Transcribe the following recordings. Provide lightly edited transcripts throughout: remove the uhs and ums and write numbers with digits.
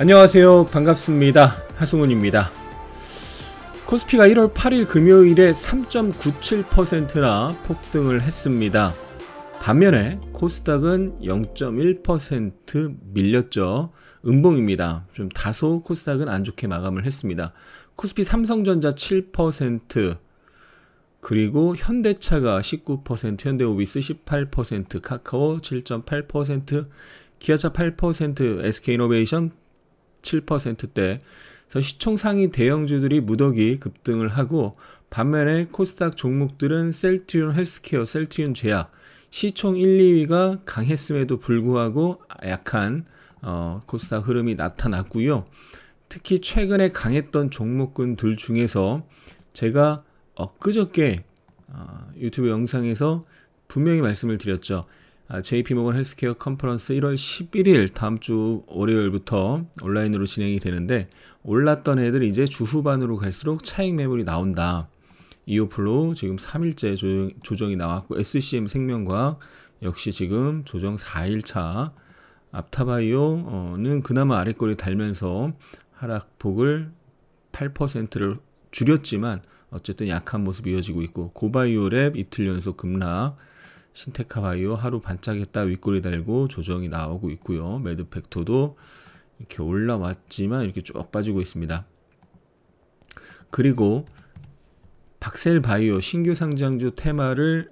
안녕하세요. 반갑습니다. 하승훈입니다. 코스피가 1월 8일 금요일에 3.97%나 폭등을 했습니다. 반면에 코스닥은 0.1% 밀렸죠. 음봉입니다. 좀 다소 코스닥은 안 좋게 마감을 했습니다. 코스피 삼성전자 7%, 그리고 현대차가 19%, 현대오비스 18%, 카카오 7.8%, 기아차 8%, SK이노베이션 7%대. 그래서 시총 상위 대형주들이 무더기 급등을 하고, 반면에 코스닥 종목들은 셀트리온 헬스케어, 셀트리온 제약, 시총 1, 2위가 강했음에도 불구하고 약한 코스닥 흐름이 나타났고요. 특히 최근에 강했던 종목군들 중에서 제가 엊그저께 유튜브 영상에서 분명히 말씀을 드렸죠. JP모건 헬스케어 컨퍼런스 1월 11일 다음주 월요일부터 온라인으로 진행이 되는데, 올랐던 애들 이제 주 후반으로 갈수록 차익 매물이 나온다. 이오플로 지금 3일째 조정이 나왔고, SCM 생명과학 역시 지금 조정 4일차, 앞타바이오는 그나마 아래꼬리 달면서 하락폭을 8%를 줄였지만 어쨌든 약한 모습이 이어지고 있고, 고바이오랩 이틀 연속 급락, 신테카바이오 하루 반짝했다 윗꼬리 달고 조정이 나오고 있고요. 매드팩토도 이렇게 올라왔지만 이렇게 쭉 빠지고 있습니다. 그리고 박셀바이오, 신규 상장주 테마를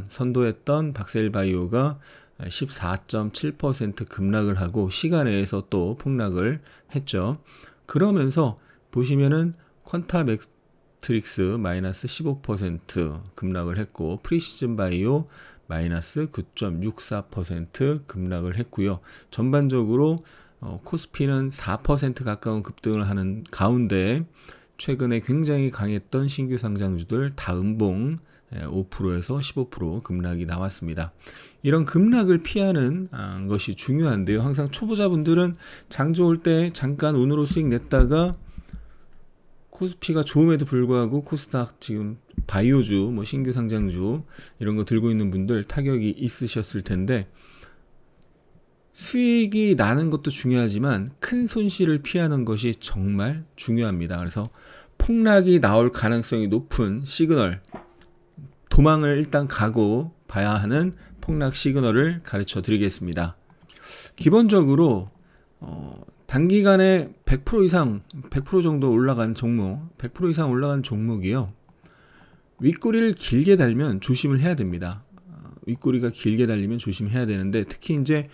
선도했던 박셀바이오가 14.7% 급락을 하고 시간 내에서 또 폭락을 했죠. 그러면서 보시면은 퀀타맥트릭스 마이너스 15% 급락을 했고, 프리시즌 바이오 마이너스 9.64% 급락을 했고요. 전반적으로 코스피는 4% 가까운 급등을 하는 가운데 최근에 굉장히 강했던 신규 상장주들 다 음봉 5%에서 15% 급락이 나왔습니다. 이런 급락을 피하는 것이 중요한데요. 항상 초보자분들은 장 좋을 때 잠깐 운으로 수익 냈다가 코스피가 좋음에도 불구하고 코스닥 지금 바이오주, 신규 상장주 이런 거 들고 있는 분들 타격이 있으셨을 텐데, 수익이 나는 것도 중요하지만 큰 손실을 피하는 것이 정말 중요합니다. 그래서 폭락이 나올 가능성이 높은 시그널, 도망을 일단 가고 봐야 하는 폭락 시그널을 가르쳐 드리겠습니다. 기본적으로 단기간에 100% 이상, 100% 정도 올라간 종목, 100% 이상 올라간 종목이요. 윗꼬리를 길게 달면 조심을 해야 됩니다. 윗꼬리가 길게 달리면 조심해야 되는데, 특히 이제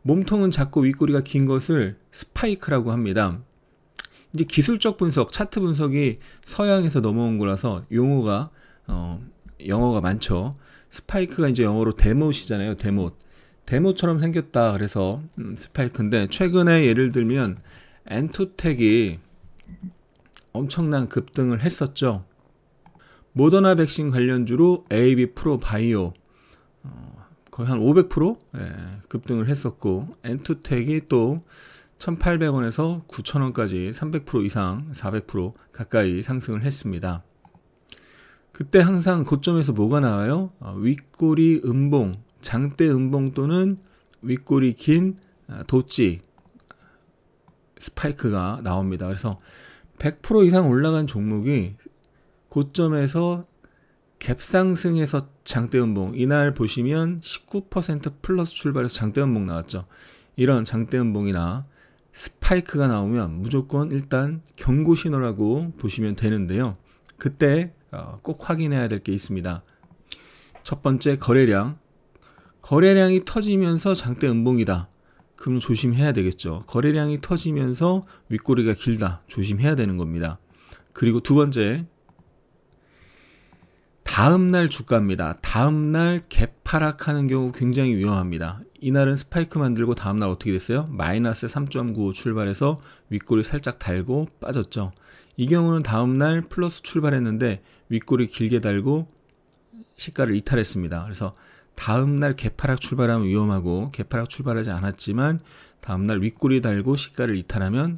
몸통은 작고 윗꼬리가 긴 것을 스파이크라고 합니다. 이제 기술적 분석, 차트 분석이 서양에서 넘어온 거라서 용어가 영어가 많죠. 스파이크가 이제 영어로 데못이잖아요. 데모처럼 생겼다. 그래서 스파이크인데, 최근에 예를 들면 엔투텍이 엄청난 급등을 했었죠. 모더나 백신 관련주로 AB 프로 바이오 거의 한 500% 급등을 했었고, 엔투텍이 또 1,800원에서 9,000원까지 300% 이상 400% 가까이 상승을 했습니다. 그때 항상 고점에서 뭐가 나와요? 윗꼬리 음봉, 장대 음봉 또는 윗꼬리 긴 도치 스파이크가 나옵니다. 그래서 100% 이상 올라간 종목이 고점에서 갭상승해서 장대 음봉, 이날 보시면 19% 플러스 출발해서 장대 음봉 나왔죠. 이런 장대 음봉이나 스파이크가 나오면 무조건 일단 경고 신호라고 보시면 되는데요. 그때 꼭 확인해야 될 게 있습니다. 첫 번째, 거래량이 터지면서 장대 음봉이다. 그럼 조심해야 되겠죠. 거래량이 터지면서 윗꼬리가 길다. 조심해야 되는 겁니다. 그리고 두 번째, 다음날 주가입니다. 다음날 갭하락하는 경우 굉장히 위험합니다. 이날은 스파이크 만들고 다음날 어떻게 됐어요? 마이너스 3.95 출발해서 윗꼬리 살짝 달고 빠졌죠. 이 경우는 다음날 플러스 출발했는데 윗꼬리 길게 달고 시가를 이탈했습니다. 그래서 다음날 갭하락 출발하면 위험하고, 갭하락 출발하지 않았지만 다음날 윗꼬리 달고 시가를 이탈하면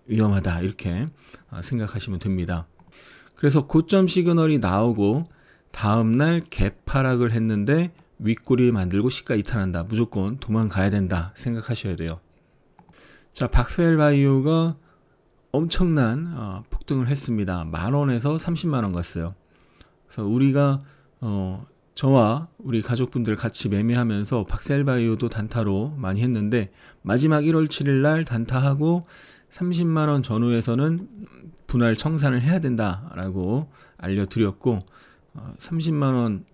위험하다, 이렇게 생각하시면 됩니다. 그래서 고점 시그널이 나오고 다음날 갭하락을 했는데 윗꼬리 만들고 시가 이탈한다, 무조건 도망가야 된다 생각하셔야 돼요. 자, 박스헬바이오가 엄청난 폭등을 했습니다. 10,000원에서 300,000원 갔어요. 그래서 우리가 저와 우리 가족분들 같이 매매하면서 박스헬바이오도 단타로 많이 했는데, 마지막 1월 7일 날 단타하고 30만원 전후에서는 분할 청산을 해야 된다라고 알려드렸고, 30만원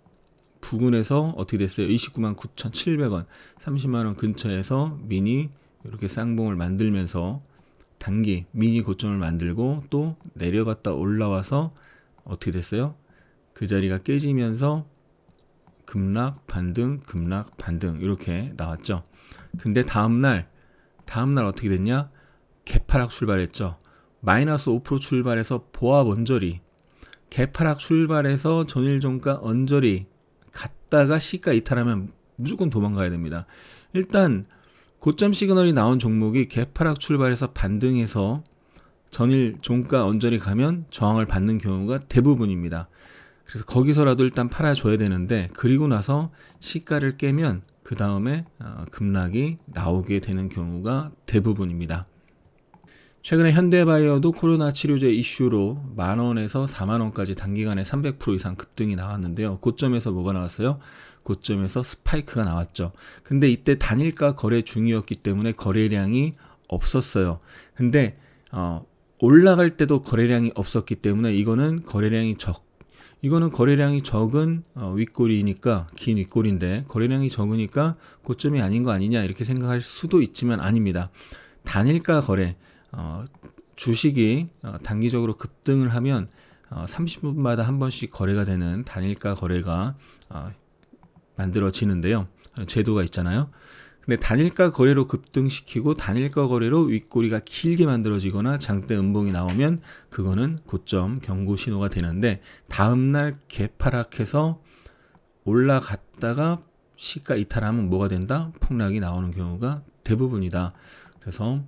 부근에서 어떻게 됐어요? 299,9,700원, 30만원 근처에서 미니 이렇게 쌍봉을 만들면서 단기 미니 고점을 만들고 또 내려갔다 올라와서 어떻게 됐어요? 그 자리가 깨지면서 급락 반등 급락 반등 이렇게 나왔죠. 근데 다음날 어떻게 됐냐? 개파락 출발했죠. 마이너스 5% 출발해서 보합 언저리, 개파락 출발해서 전일 종가 언저리 갔다가 시가 이탈하면 무조건 도망가야 됩니다. 일단 고점 시그널이 나온 종목이 개파락 출발해서 반등해서 전일 종가 언저리 가면 저항을 받는 경우가 대부분입니다. 그래서 거기서라도 일단 팔아줘야 되는데, 그리고 나서 시가를 깨면 그 다음에 급락이 나오게 되는 경우가 대부분입니다. 최근에 현대바이오도 코로나 치료제 이슈로 10,000원에서 40,000원까지 단기간에 300% 이상 급등이 나왔는데요. 고점에서 뭐가 나왔어요? 고점에서 스파이크가 나왔죠. 근데 이때 단일가 거래 중이었기 때문에 거래량이 없었어요. 근데 올라갈 때도 거래량이 없었기 때문에 이거는 거래량이 적은 윗꼬리니까, 긴 윗꼬리인데 거래량이 적으니까 고점이 아닌 거 아니냐 이렇게 생각할 수도 있지만 아닙니다. 단일가 거래, 주식이 단기적으로 급등을 하면 30분마다 한 번씩 거래가 되는 단일가 거래가 만들어지는데요. 제도가 있잖아요. 근데 단일가 거래로 급등시키고 단일가 거래로 윗꼬리가 길게 만들어지거나 장대 음봉이 나오면 그거는 고점 경고 신호가 되는데, 다음날 개파락해서 올라갔다가 시가 이탈하면 뭐가 된다? 폭락이 나오는 경우가 대부분이다. 그래서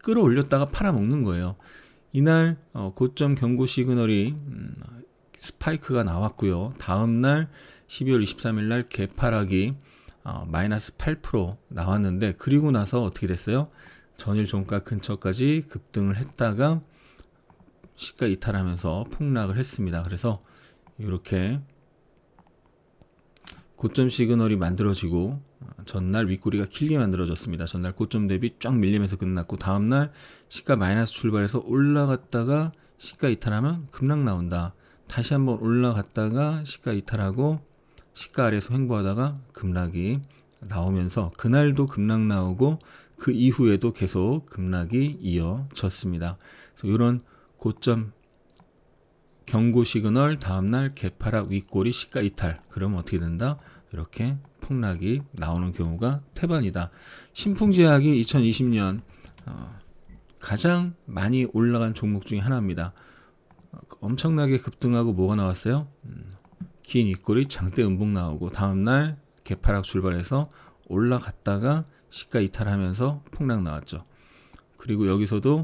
끌어올렸다가 팔아먹는 거예요. 이날 고점 경고 시그널이 스파이크가 나왔고요. 다음날 12월 23일 날 개파락이 마이너스 8% 나왔는데, 그리고 나서 어떻게 됐어요? 전일 종가 근처까지 급등을 했다가 시가 이탈하면서 폭락을 했습니다. 그래서 이렇게 고점 시그널이 만들어지고 전날 윗꼬리가 길게 만들어졌습니다. 전날 고점 대비 쫙 밀리면서 끝났고, 다음날 시가 마이너스 출발해서 올라갔다가 시가 이탈하면 급락 나온다. 다시 한번 올라갔다가 시가 이탈하고 시가 아래에서 횡보하다가 급락이 나오면서 그날도 급락 나오고 그 이후에도 계속 급락이 이어졌습니다. 그래서 이런 고점 경고 시그널, 다음날 개파락 윗꼬리 시가 이탈, 그러면 어떻게 된다? 이렇게 폭락이 나오는 경우가 태반이다. 신풍제약이 2020년 가장 많이 올라간 종목 중에 하나입니다. 엄청나게 급등하고 뭐가 나왔어요? 긴 윗꼬리 장대 음봉 나오고 다음날 개파락 출발해서 올라갔다가 시가 이탈하면서 폭락 나왔죠. 그리고 여기서도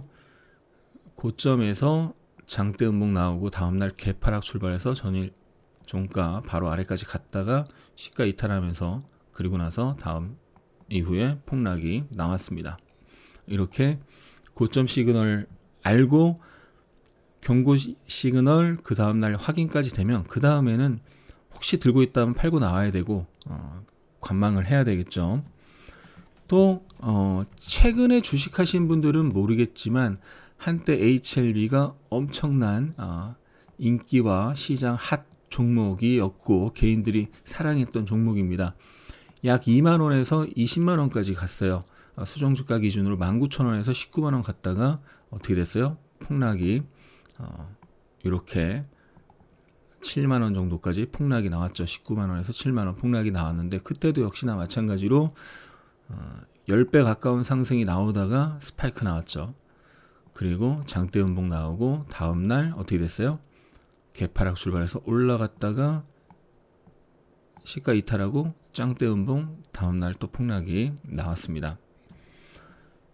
고점에서 장대 음봉 나오고 다음날 개파락 출발해서 전일 종가 바로 아래까지 갔다가 시가 이탈하면서 그리고 나서 다음 이후에 폭락이 나왔습니다. 이렇게 고점 시그널 알고 경고 시그널 그 다음날 확인까지 되면 그 다음에는 혹시 들고 있다면 팔고 나와야 되고 관망을 해야 되겠죠. 또 최근에 주식하신 분들은 모르겠지만 한때 HLB가 엄청난 인기와 시장 핫 종목이었고 개인들이 사랑했던 종목입니다. 약 2만원에서 20만원까지 갔어요. 수정주가 기준으로 19,000원에서 19만원 갔다가 어떻게 됐어요? 폭락이 이렇게 7만원 정도까지 폭락이 나왔죠. 19만원에서 7만원 폭락이 나왔는데 그때도 역시나 마찬가지로 10배 가까운 상승이 나오다가 스파이크 나왔죠. 그리고 장대 음봉 나오고 다음날 어떻게 됐어요? 개파락 출발해서 올라갔다가 시가 이탈하고 짱대 음봉 다음날 또 폭락이 나왔습니다.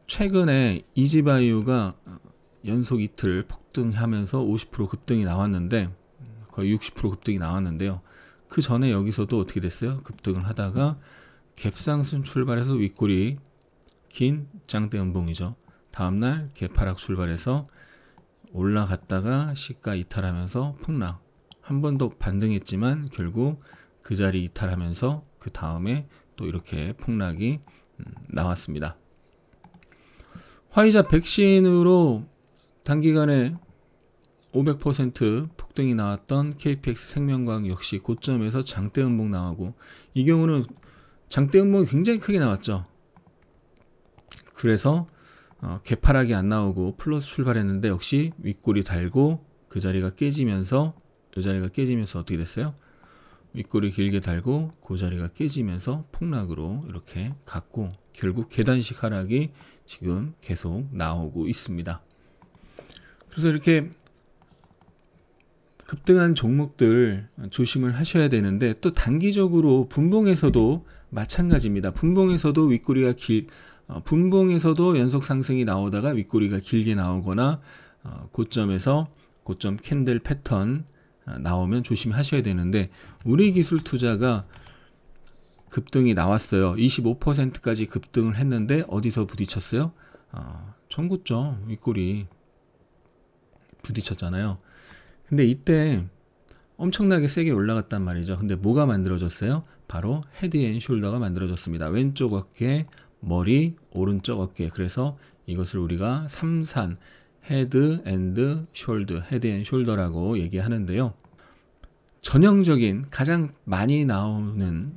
최근에 이지바이오가 연속 이틀 폭등하면서 50% 급등이 나왔는데 거의 60% 급등이 나왔는데요. 그 전에 여기서도 어떻게 됐어요? 급등을 하다가 갭상승 출발해서 윗꼬리 긴 짱대 음봉이죠. 다음날 개파락 출발해서 올라갔다가 시가 이탈하면서 폭락. 한 번 더 반등했지만 결국 그 자리 이탈하면서 그 다음에 또 이렇게 폭락이 나왔습니다. 화이자 백신으로 단기간에 500% 폭등이 나왔던 KPX 생명과학 역시 고점에서 장대 음봉 나오고, 이 경우는 장대 음봉이 굉장히 크게 나왔죠. 그래서 개파락이 안 나오고 플러스 출발했는데 역시 윗골이 달고 그 자리가 깨지면서, 이 자리가 깨지면서 어떻게 됐어요? 윗골이 길게 달고 그 자리가 깨지면서 폭락으로 이렇게 갔고, 결국 계단식 하락이 지금 계속 나오고 있습니다. 그래서 이렇게 급등한 종목들 조심을 하셔야 되는데, 또 단기적으로 분봉에서도 마찬가지입니다. 분봉에서도 분봉에서도 연속 상승이 나오다가 윗꼬리가 길게 나오거나 고점에서 고점 캔들 패턴 나오면 조심하셔야 되는데, 우리 기술 투자가 급등이 나왔어요. 25%까지 급등을 했는데 어디서 부딪혔어요? 전고점 윗꼬리 부딪혔잖아요. 근데 이때 엄청나게 세게 올라갔단 말이죠. 근데 뭐가 만들어졌어요? 바로 헤드 앤 숄더가 만들어졌습니다. 왼쪽 어깨, 머리, 오른쪽 어깨. 그래서 이것을 우리가 삼산, 헤드 앤드 숄더, 헤드 앤 숄더라고 얘기하는데요. 전형적인 가장 많이 나오는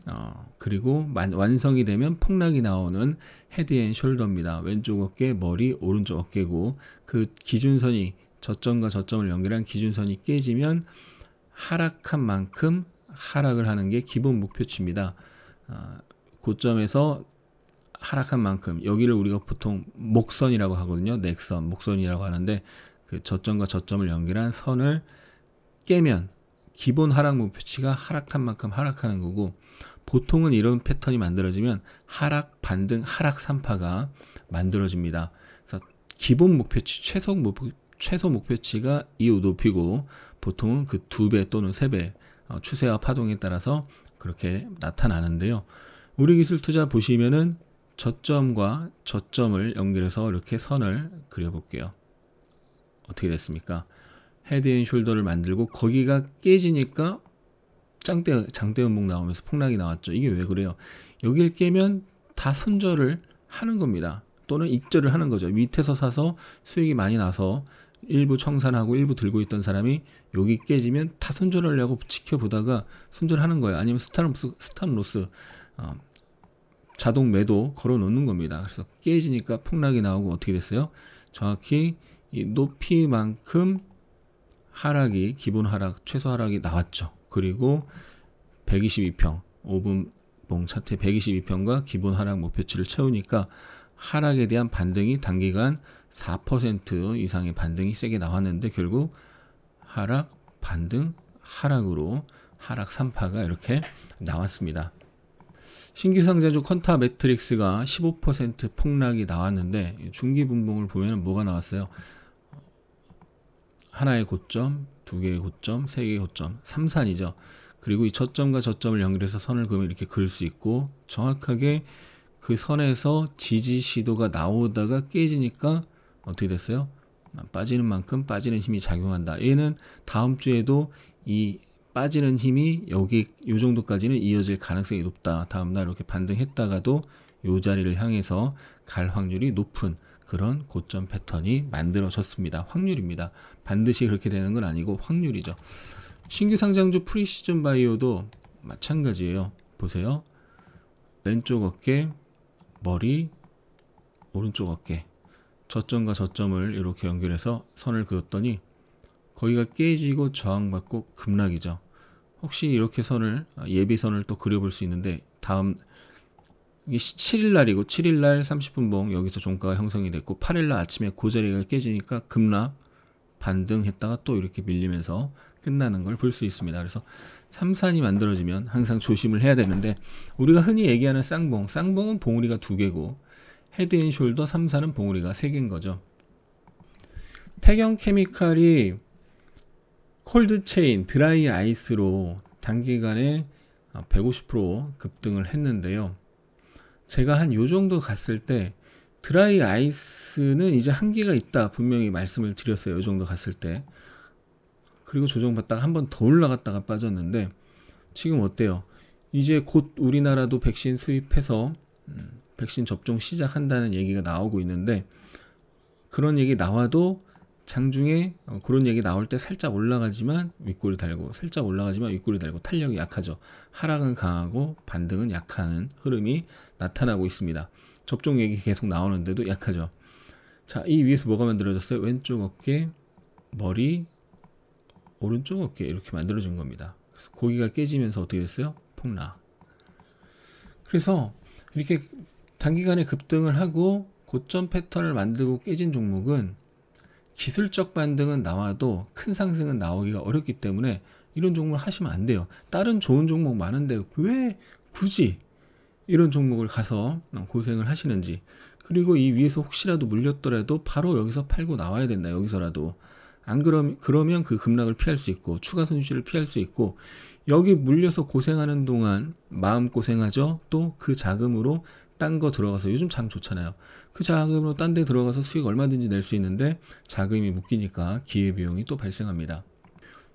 그리고 완성이 되면 폭락이 나오는 헤드 앤 숄더입니다. 왼쪽 어깨, 머리, 오른쪽 어깨고, 그 기준선이, 저점과 저점을 연결한 기준선이 깨지면 하락한 만큼 하락을 하는 게 기본 목표치입니다. 고점에서 하락한 만큼, 여기를 우리가 보통 목선이라고 하거든요. 넥선, 목선이라고 하는데, 그 저점과 저점을 연결한 선을 깨면 기본 하락 목표치가 하락한 만큼 하락하는 거고, 보통은 이런 패턴이 만들어지면 하락, 반등, 하락 3파가 만들어집니다. 그래서 기본 목표치, 최소 목표치가 이 높이고, 보통은 그 2배 또는 3배 추세와 파동에 따라서 그렇게 나타나는데요. 우리 기술 투자 보시면은 저점과 저점을 연결해서 이렇게 선을 그려볼게요. 어떻게 됐습니까? 헤드 앤 숄더를 만들고 거기가 깨지니까 장대 음봉 나오면서 폭락이 나왔죠. 이게 왜 그래요? 여기를 깨면 다 손절을 하는 겁니다. 또는 입절을 하는 거죠. 밑에서 사서 수익이 많이 나서 일부 청산하고 일부 들고 있던 사람이 여기 깨지면 다 손절하려고 지켜보다가 손절하는 거예요. 아니면 스탑로스 자동 매도 걸어 놓는 겁니다. 그래서 깨지니까 폭락이 나오고 어떻게 됐어요? 정확히 이 높이만큼 하락이, 기본 하락, 최소 하락이 나왔죠. 그리고 122평, 5분봉 차트 122평과 기본 하락 목표치를 채우니까 하락에 대한 반등이 단기간 4% 이상의 반등이 세게 나왔는데, 결국 하락, 반등, 하락으로 하락 3파가 이렇게 나왔습니다. 신규상장주 퀀타 매트릭스가 15% 폭락이 나왔는데, 중기 분봉을 보면 뭐가 나왔어요? 하나의 고점, 두 개의 고점, 세 개의 고점, 삼산이죠. 그리고 이 저점과 저점을 연결해서 선을 그으면 이렇게 그을 수 있고, 정확하게 그 선에서 지지 시도가 나오다가 깨지니까 어떻게 됐어요? 빠지는 만큼 빠지는 힘이 작용한다. 얘는 다음 주에도 이 빠지는 힘이 여기 요 정도까지는 이어질 가능성이 높다. 다음날 이렇게 반등했다가도 요 자리를 향해서 갈 확률이 높은 그런 고점 패턴이 만들어졌습니다. 확률입니다. 반드시 그렇게 되는 건 아니고 확률이죠. 신규 상장주 프리시즌 바이오도 마찬가지예요. 보세요. 왼쪽 어깨, 머리, 오른쪽 어깨, 저점과 저점을 이렇게 연결해서 선을 그었더니 거기가 깨지고 저항받고 급락이죠. 혹시 이렇게 선을, 예비선을 또 그려볼 수 있는데, 다음 이게 7일날이고 7일날 30분봉 여기서 종가가 형성이 됐고, 8일날 아침에 그 자리가 깨지니까 급락, 반등했다가 또 이렇게 밀리면서 끝나는 걸 볼 수 있습니다. 그래서 삼산이 만들어지면 항상 조심을 해야 되는데, 우리가 흔히 얘기하는 쌍봉은 봉우리가 2개고 헤드 앤 숄더 삼산은 봉우리가 3개인 거죠. 태경케미칼이 콜드체인, 드라이 아이스로 단기간에 150% 급등을 했는데요. 제가 한 요 정도 갔을 때 드라이 아이스는 이제 한계가 있다 분명히 말씀을 드렸어요. 이 정도 갔을 때. 그리고 조정받다가 한 번 더 올라갔다가 빠졌는데 지금 어때요? 이제 곧 우리나라도 백신 수입해서 백신 접종 시작한다는 얘기가 나오고 있는데, 그런 얘기 나와도 장중에 그런 얘기 나올 때 살짝 올라가지만 윗꼬리 달고, 살짝 올라가지만 윗꼬리 달고, 탄력이 약하죠. 하락은 강하고 반등은 약한 흐름이 나타나고 있습니다. 접종 얘기 계속 나오는데도 약하죠. 자, 이 위에서 뭐가 만들어졌어요? 왼쪽 어깨, 머리, 오른쪽 어깨 이렇게 만들어진 겁니다. 그래서 고기가 깨지면서 어떻게 됐어요? 폭락. 그래서 이렇게 단기간에 급등을 하고 고점 패턴을 만들고 깨진 종목은 기술적 반등은 나와도 큰 상승은 나오기가 어렵기 때문에 이런 종목을 하시면 안 돼요. 다른 좋은 종목 많은데 왜 굳이 이런 종목을 가서 고생을 하시는지. 그리고 이 위에서 혹시라도 물렸더라도 바로 여기서 팔고 나와야 된다. 여기서라도. 안 그러면 그 급락을 피할 수 있고 추가 손실을 피할 수 있고, 여기 물려서 고생하는 동안 마음 고생하죠. 또 그 자금으로 딴 거 들어가서, 요즘 장 좋잖아요. 그 자금으로 딴 데 들어가서 수익 얼마든지 낼 수 있는데 자금이 묶이니까 기회비용이 또 발생합니다.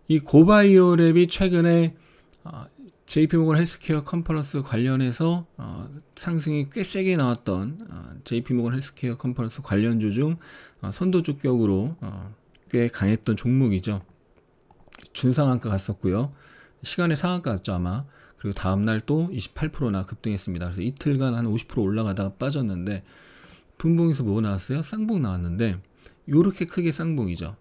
이 고바이오랩이 최근에 JP모건 헬스케어 컨퍼런스 관련해서 상승이 꽤 세게 나왔던 JP모건 헬스케어 컨퍼런스 관련주 중 선도주격으로 꽤 강했던 종목이죠. 준상한가 갔었고요. 시간에 상한가 갔죠 아마. 그리고 다음날 또 28%나 급등했습니다. 그래서 이틀간 한 50% 올라가다가 빠졌는데, 분봉에서 뭐 나왔어요? 쌍봉 나왔는데 요렇게 크게 쌍봉이죠.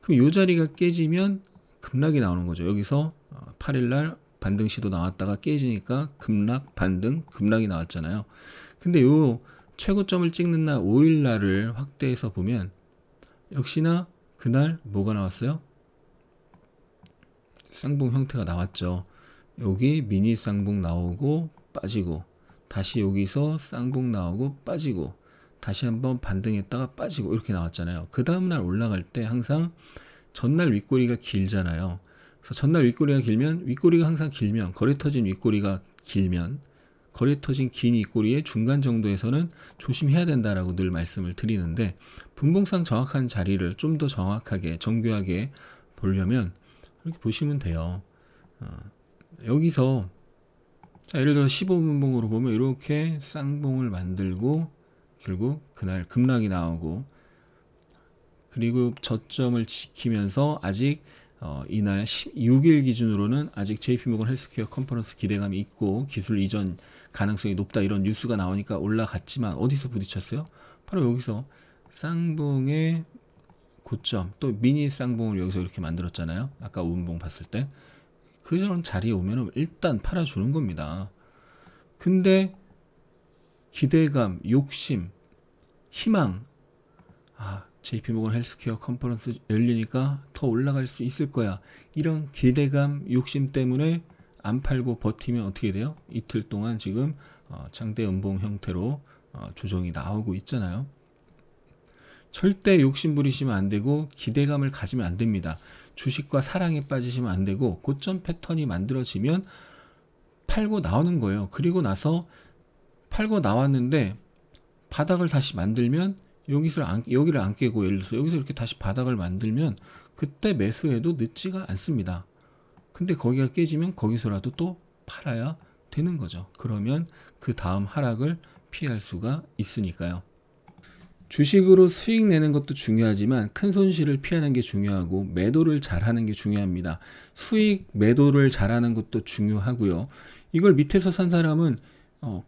그럼 요 자리가 깨지면 급락이 나오는 거죠. 여기서 8일날 반등 시도 나왔다가 깨지니까 급락, 반등, 급락이 나왔잖아요. 근데 요 최고점을 찍는 날 5일날을 확대해서 보면 역시나 그날 뭐가 나왔어요? 쌍봉 형태가 나왔죠. 여기 미니 쌍봉 나오고 빠지고, 다시 여기서 쌍봉 나오고 빠지고, 다시 한번 반등했다가 빠지고, 이렇게 나왔잖아요. 그 다음날 올라갈 때 항상 전날 윗꼬리가 길잖아요. 그래서 전날 윗꼬리가 길면, 윗꼬리가 항상 길면, 거래 터진 윗꼬리가 길면, 거래 터진 긴 윗꼬리의 중간 정도에서는 조심해야 된다라고 늘 말씀을 드리는데, 분봉상 정확한 자리를 좀 더 정확하게 정교하게 보려면 이렇게 보시면 돼요. 여기서 예를 들어 15분봉으로 보면 이렇게 쌍봉을 만들고 결국 그날 급락이 나오고, 그리고 저점을 지키면서 아직 이날 16일 기준으로는 아직 JP모건 헬스케어 컨퍼런스 기대감이 있고 기술 이전 가능성이 높다, 이런 뉴스가 나오니까 올라갔지만 어디서 부딪혔어요? 바로 여기서 쌍봉의 고점, 또 미니 쌍봉을 여기서 이렇게 만들었잖아요. 아까 5분봉 봤을 때. 그런 자리에 오면 일단 팔아주는 겁니다. 근데 기대감, 욕심, 희망, JP모건 헬스케어 컨퍼런스 열리니까 더 올라갈 수 있을 거야, 이런 기대감, 욕심 때문에 안 팔고 버티면 어떻게 돼요? 이틀 동안 지금 장대 연봉 형태로 조정이 나오고 있잖아요. 절대 욕심 부리시면 안 되고 기대감을 가지면 안 됩니다. 주식과 사랑에 빠지시면 안 되고, 고점 패턴이 만들어지면 팔고 나오는 거예요. 그리고 나서 팔고 나왔는데 바닥을 다시 만들면 여기를 안 깨고, 예를 들어서 여기서 이렇게 다시 바닥을 만들면 그때 매수해도 늦지가 않습니다. 근데 거기가 깨지면 거기서라도 또 팔아야 되는 거죠. 그러면 그 다음 하락을 피할 수가 있으니까요. 주식으로 수익 내는 것도 중요하지만 큰 손실을 피하는 게 중요하고, 매도를 잘하는 게 중요합니다. 수익 매도를 잘하는 것도 중요하고요. 이걸 밑에서 산 사람은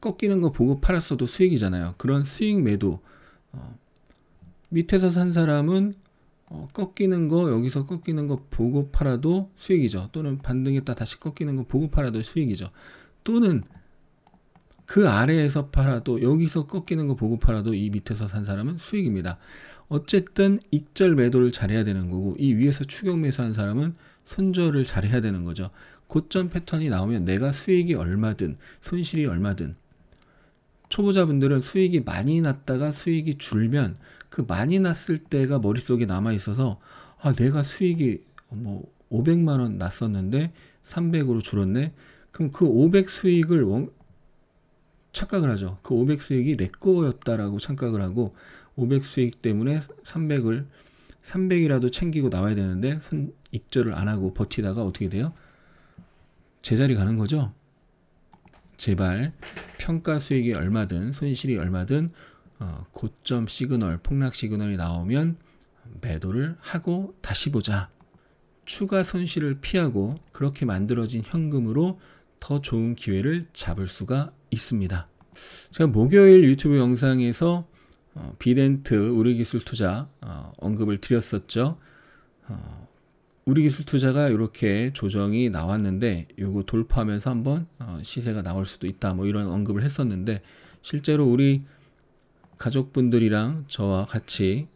꺾이는 거 보고 팔았어도 수익이잖아요. 그런 수익 매도, 밑에서 산 사람은 꺾이는 거, 여기서 꺾이는 거 보고 팔아도 수익이죠. 또는 반등했다 다시 꺾이는 거 보고 팔아도 수익이죠. 또는 그 아래에서 팔아도, 여기서 꺾이는 거 보고 팔아도 이 밑에서 산 사람은 수익입니다. 어쨌든 익절 매도를 잘해야 되는 거고, 이 위에서 추격 매수한 사람은 손절을 잘해야 되는 거죠. 고점 패턴이 나오면 내가 수익이 얼마든 손실이 얼마든, 초보자분들은 수익이 많이 났다가 수익이 줄면 그 많이 났을 때가 머릿속에 남아 있어서, 내가 수익이 500만원 났었는데 300으로 줄었네. 그럼 그 500 수익을 착각을 하죠. 그 500 수익이 내 거였다라고 착각을 하고 500 수익 때문에 300이라도 챙기고 나와야 되는데 익절을 안 하고 버티다가 어떻게 돼요? 제자리 가는 거죠. 제발 평가 수익이 얼마든 손실이 얼마든 고점 시그널, 폭락 시그널이 나오면 매도를 하고 다시 보자. 추가 손실을 피하고 그렇게 만들어진 현금으로 더 좋은 기회를 잡을 수가 있습니다. 제가 목요일 유튜브 영상에서 비덴트 우리기술투자 언급을 드렸었죠. 우리기술투자가 이렇게 조정이 나왔는데 요거 돌파하면서 한번 시세가 나올 수도 있다 뭐 이런 언급을 했었는데, 실제로 우리 가족분들이랑 저와 같이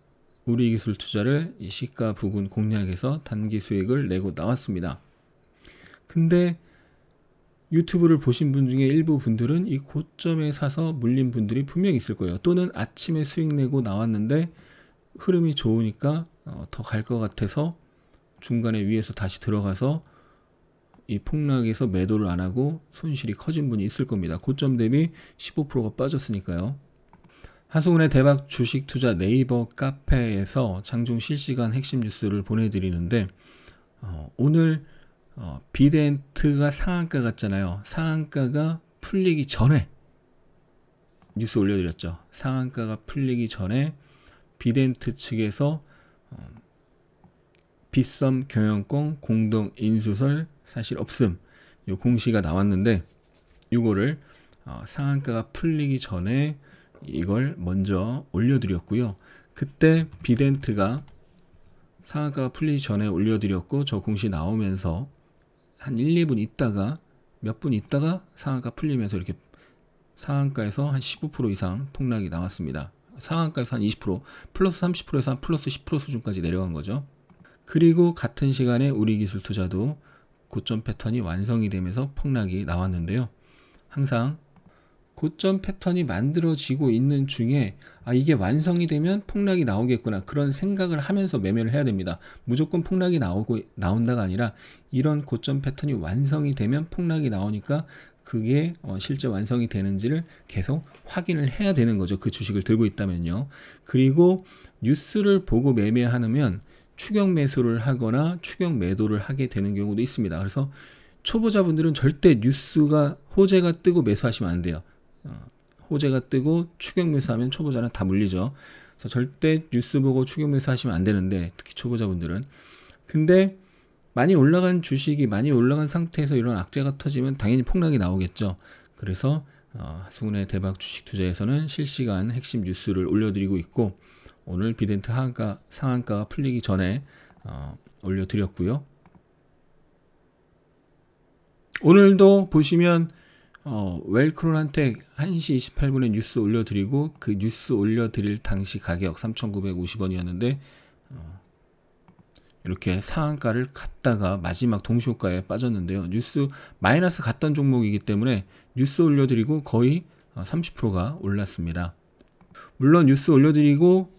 우리기술투자를 시가 부근 공략해서 단기 수익을 내고 나왔습니다. 근데 유튜브를 보신 분 중에 일부 분들은 이 고점에 사서 물린 분들이 분명히 있을 거예요. 또는 아침에 수익 내고 나왔는데 흐름이 좋으니까 더 갈 것 같아서 중간에 위에서 다시 들어가서 이 폭락에서 매도를 안 하고 손실이 커진 분이 있을 겁니다. 고점 대비 15%가 빠졌으니까요. 하승훈의 대박 주식 투자 네이버 카페에서 장중 실시간 핵심 뉴스를 보내드리는데, 오늘 비덴트가 상한가 갔잖아요. 상한가가 풀리기 전에 뉴스 올려드렸죠. 상한가가 풀리기 전에 비덴트 측에서 빗썸 경영권 공동 인수설 사실 없음 요 공시가 나왔는데, 요거를 상한가가 풀리기 전에 이걸 먼저 올려드렸고요. 그때 비덴트가 상한가가 풀리기 전에 올려드렸고, 저 공시 나오면서 한 1, 2분 있다가 몇 분 있다가 상한가 풀리면서 이렇게 상한가에서 한 15% 이상 폭락이 나왔습니다. 상한가에서 한 20%, 플러스 30%에서 한 플러스 10% 수준까지 내려간 거죠. 그리고 같은 시간에 우리기술투자도 고점 패턴이 완성이 되면서 폭락이 나왔는데요. 항상 고점 패턴이 만들어지고 있는 중에 이게 완성이 되면 폭락이 나오겠구나 그런 생각을 하면서 매매를 해야 됩니다. 무조건 폭락이 나온다가 아니라 이런 고점 패턴이 완성이 되면 폭락이 나오니까 그게 실제 완성이 되는지를 계속 확인을 해야 되는 거죠. 그 주식을 들고 있다면요. 그리고 뉴스를 보고 매매하면 추격 매수를 하거나 추격 매도를 하게 되는 경우도 있습니다. 그래서 초보자분들은 절대 뉴스가 호재가 뜨고 매수하시면 안 돼요. 호재가 뜨고 추격 매수하면 초보자는 다 물리죠. 그래서 절대 뉴스 보고 추격 매수하시면 안 되는데, 특히 초보자분들은. 근데 많이 올라간 주식이 많이 올라간 상태에서 이런 악재가 터지면 당연히 폭락이 나오겠죠. 그래서 하승훈의 대박 주식 투자에서는 실시간 핵심 뉴스를 올려드리고 있고, 오늘 비덴트 상한가가 풀리기 전에 올려드렸고요. 오늘도 보시면 웰크론한테 1시 28분에 뉴스 올려드리고, 그 뉴스 올려드릴 당시 가격 3,950원이었는데 이렇게 상한가를 갔다가 마지막 동시호가에 빠졌는데요. 뉴스 마이너스 갔던 종목이기 때문에 뉴스 올려드리고 거의 30%가 올랐습니다. 물론 뉴스 올려드리고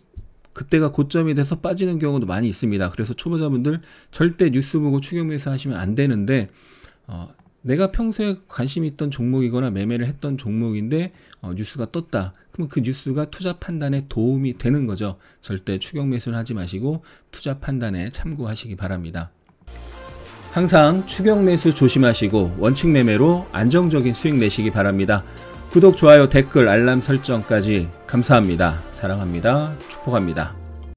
그때가 고점이 돼서 빠지는 경우도 많이 있습니다. 그래서 초보자분들 절대 뉴스 보고 추격 매수 하시면 안 되는데, 내가 평소에 관심 있던 종목이거나 매매를 했던 종목인데 뉴스가 떴다. 그럼 그 뉴스가 투자 판단에 도움이 되는 거죠. 절대 추격 매수는 하지 마시고 투자 판단에 참고하시기 바랍니다. 항상 추격 매수 조심하시고 원칙 매매로 안정적인 수익 내시기 바랍니다. 구독, 좋아요, 댓글, 알람 설정까지 감사합니다. 사랑합니다. 축복합니다.